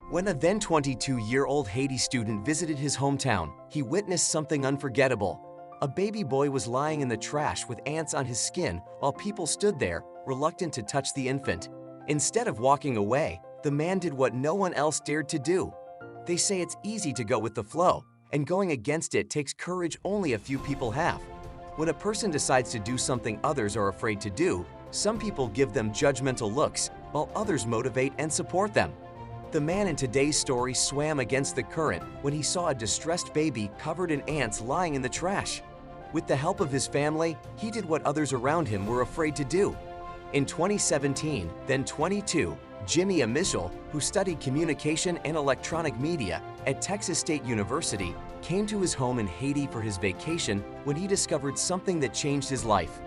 When a then 22-year-old Haiti student visited his hometown, he witnessed something unforgettable. A baby boy was lying in the trash with ants on his skin while people stood there, reluctant to touch the infant. Instead of walking away, the man did what no one else dared to do. They say it's easy to go with the flow, and going against it takes courage only a few people have. When a person decides to do something others are afraid to do, some people give them judgmental looks, while others motivate and support them. The man in today's story swam against the current when he saw a distressed baby covered in ants lying in the trash. With the help of his family, he did what others around him were afraid to do. In 2017, then 22, Jimmy Amichel, who studied communication and electronic media at Texas State University, came to his home in Haiti for his vacation when he discovered something that changed his life.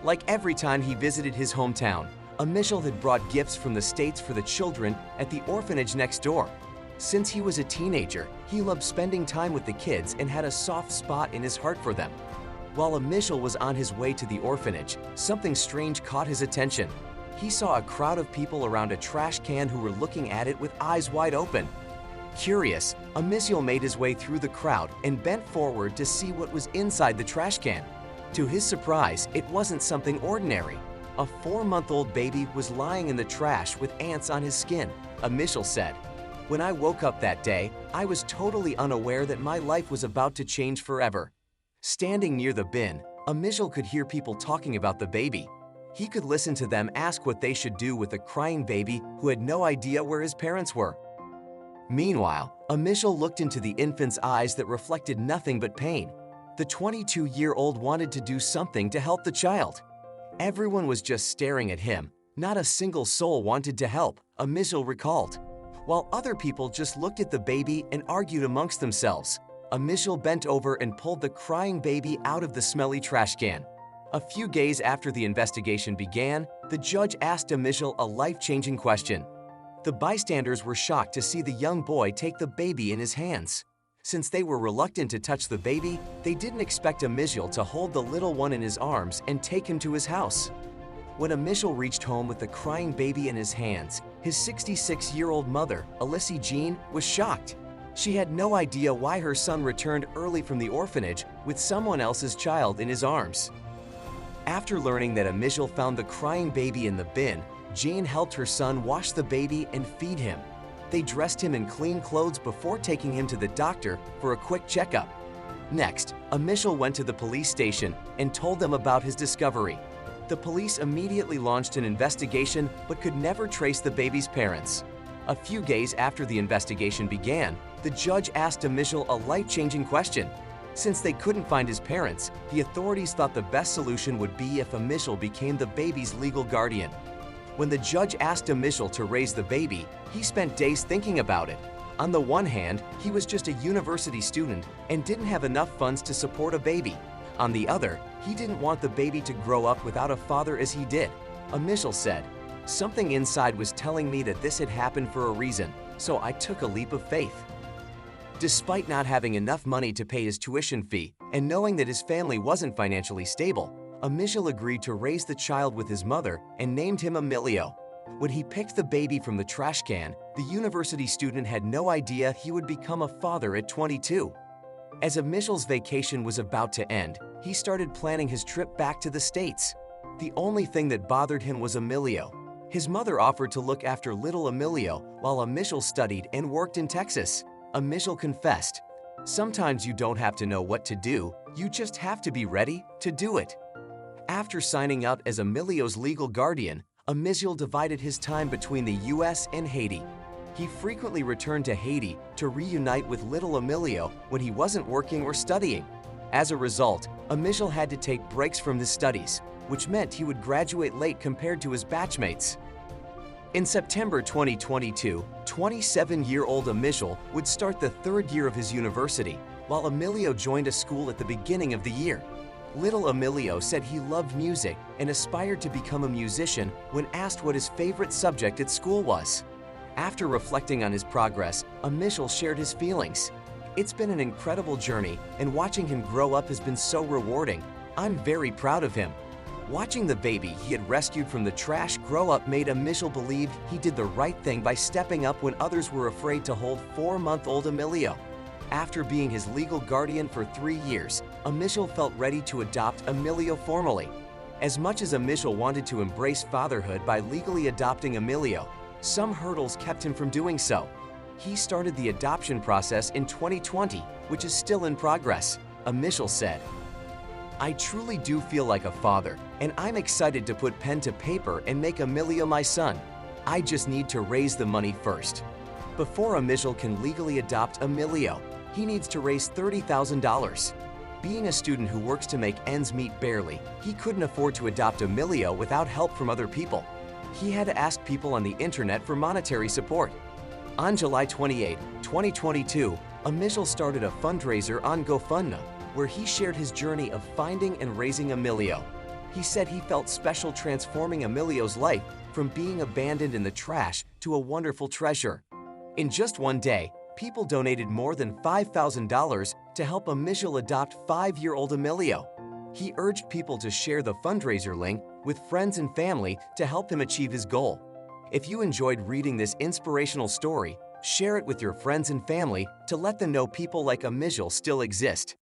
Like every time he visited his hometown, Amichel had brought gifts from the States for the children at the orphanage next door. Since he was a teenager, he loved spending time with the kids and had a soft spot in his heart for them. While Amichel was on his way to the orphanage, something strange caught his attention. He saw a crowd of people around a trash can who were looking at it with eyes wide open. Curious, Amichel made his way through the crowd and bent forward to see what was inside the trash can. To his surprise, it wasn't something ordinary. A 4-month-old baby was lying in the trash with ants on his skin, Amichel said. When I woke up that day, I was totally unaware that my life was about to change forever. Standing near the bin, Amichel could hear people talking about the baby. He could listen to them ask what they should do with a crying baby who had no idea where his parents were. Meanwhile, Amichel looked into the infant's eyes that reflected nothing but pain. The 22-year-old wanted to do something to help the child. Everyone was just staring at him. Not a single soul wanted to help, Amichel recalled. While other people just looked at the baby and argued amongst themselves, Amichel bent over and pulled the crying baby out of the smelly trash can. A few days after the investigation began, the judge asked Amichel a life-changing question. The bystanders were shocked to see the young boy take the baby in his hands. Since they were reluctant to touch the baby, they didn't expect Amichel to hold the little one in his arms and take him to his house. When Amichel reached home with the crying baby in his hands, his 66-year-old mother, Alyssa Jean, was shocked. She had no idea why her son returned early from the orphanage with someone else's child in his arms. After learning that Amichel found the crying baby in the bin, Jean helped her son wash the baby and feed him. They dressed him in clean clothes before taking him to the doctor for a quick checkup. Next, Amichel went to the police station and told them about his discovery. The police immediately launched an investigation but could never trace the baby's parents. A few days after the investigation began, the judge asked Amichel a life-changing question. Since they couldn't find his parents, the authorities thought the best solution would be if Amichel became the baby's legal guardian. When the judge asked Amichel to raise the baby, he spent days thinking about it. On the one hand, he was just a university student and didn't have enough funds to support a baby. On the other, he didn't want the baby to grow up without a father as he did. Amichel said, "Something inside was telling me that this had happened for a reason, so I took a leap of faith." Despite not having enough money to pay his tuition fee and knowing that his family wasn't financially stable, Amichel agreed to raise the child with his mother and named him Emilio. When he picked the baby from the trash can, the university student had no idea he would become a father at 22. As Amichel's vacation was about to end, he started planning his trip back to the States. The only thing that bothered him was Emilio. His mother offered to look after little Emilio while Amichel studied and worked in Texas. Amichel confessed, "Sometimes you don't have to know what to do, you just have to be ready to do it." After signing up as Emilio's legal guardian, Amichel divided his time between the US and Haiti. He frequently returned to Haiti to reunite with little Emilio when he wasn't working or studying. As a result, Amichel had to take breaks from his studies, which meant he would graduate late compared to his batchmates. In September 2022, 27-year-old Amichel would start the 3rd year of his university, while Emilio joined a school at the beginning of the year. Little Emilio said he loved music and aspired to become a musician when asked what his favorite subject at school was. After reflecting on his progress, Amichel shared his feelings. "It's been an incredible journey, and watching him grow up has been so rewarding. I'm very proud of him. Watching the baby he had rescued from the trash grow up made Emilio believe he did the right thing by stepping up when others were afraid to hold 4-month-old Emilio. After being his legal guardian for 3 years, Emilio felt ready to adopt Emilio formally. As much as Emilio wanted to embrace fatherhood by legally adopting Emilio, some hurdles kept him from doing so. He started the adoption process in 2020, which is still in progress. Emilio said, "I truly do feel like a father, and I'm excited to put pen to paper and make Emilio my son. I just need to raise the money first." Before Emilio can legally adopt Emilio, he needs to raise $30,000. Being a student who works to make ends meet barely, he couldn't afford to adopt Emilio without help from other people. He had to ask people on the internet for monetary support. On July 28, 2022, Emilio started a fundraiser on GoFundMe, where he shared his journey of finding and raising Emilio. He said he felt special transforming Emilio's life from being abandoned in the trash to a wonderful treasure. In just one day, people donated more than $5,000 to help Emilio adopt 5-year-old Emilio. He urged people to share the fundraiser link with friends and family to help him achieve his goal. If you enjoyed reading this inspirational story, share it with your friends and family to let them know people like Emilio still exist.